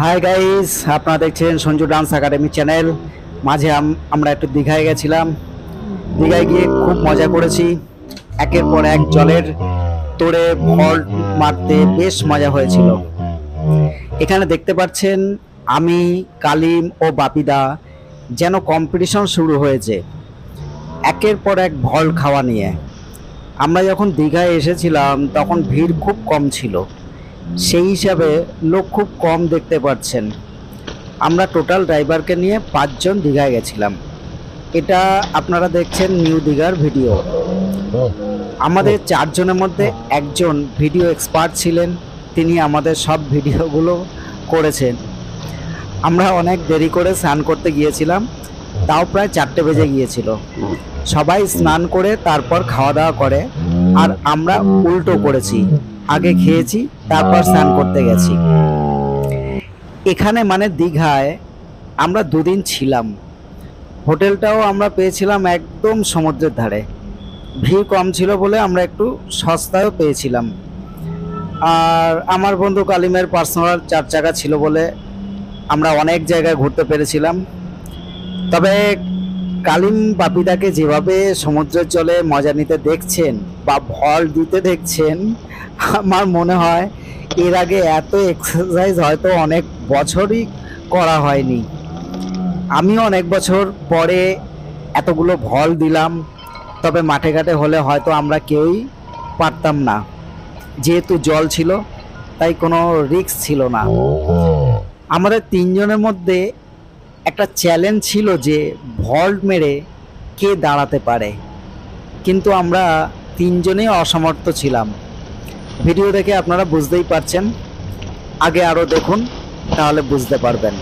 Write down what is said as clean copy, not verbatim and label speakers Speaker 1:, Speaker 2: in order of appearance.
Speaker 1: Hi guys, আপনারা দেখছেন Sanju dance academy channel. মাঝে আমরা একটু দীঘায় গেছিলাম। দীঘায় গিয়ে খুব মজা করেছি। একের পর এক জলের তোড়ে ভল্ট মারতে বেশ মজা হয়েছিল। এখানে দেখতে পাচ্ছেন আমি, কালিম ও বাপিদা যেন কম্পিটিশন শুরু হয়েছে একের পর এক ভল্ট খাওয়া নিয়ে। আমরা যখন দীঘায় এসেছিলাম তখন ভিড় খুব কম ছিল, সেই হিসাবে লোক খুব কম দেখতে পাচ্ছেন। আমরা টোটাল ড্রাইভারকে নিয়ে 5 জন দীঘায় গেছিলাম। এটা আপনারা দেখছেন নিউ দীঘার ভিডিও। আমাদের 4 জনের মধ্যে একজন ভিডিও এক্সপার্ট ছিলেন, তিনি আমাদের সব ভিডিওগুলো করেছেন। আমরা অনেক দেরি করে স্নান করতে গিয়েছিলাম, তাও প্রায় 4টে বেজে গিয়েছিল। সবাই স্নান করে তারপর খাওয়া দাওয়া করে, আর আমরা উল্টো করেছি, আগে খেয়েছি তারপর স্নান করতে গেছি। এখানে মানে দীঘায় আমরা 2 দিন ছিলাম। হোটেলটাও আমরা পেয়েছিলাম একদম সমুদ্রের ধারে। ভিড় কম ছিল বলে আমরা একটু সস্তায়ও পেয়েছিলাম। আর আমার বন্ধু কালিমের পার্সোনাল 4 চাকা ছিল বলে আমরা অনেক জায়গায় ঘুরতে পেরেছিলাম। তবে কালিম বাপিদাকে যেভাবে সমুদ্রের জলে মজা নিতে দেখছেন বা ভল দিতে দেখছেন, আমার মনে হয় এর আগে এত এক্সারসাইজ হয়তো অনেক বছরই করা হয়নি। আমিও অনেক বছর পরে এতগুলো ভল দিলাম, তবে মাঠে ঘাটে হলে হয়তো আমরা কেউই পারতাম না। যেহেতু জল ছিল তাই কোনো রিস্ক ছিল না। আমাদের 3 জনের মধ্যে একটা চ্যালেঞ্জ ছিল যে ভল্ট মেরে কে দাঁড়াতে পারে, কিন্তু আমরা 3 জনেই অসমর্থ ছিলাম। ভিডিও দেখে আপনারা বুঝতেই পারছেন, আগে আরও দেখুন তাহলে বুঝতে পারবেন।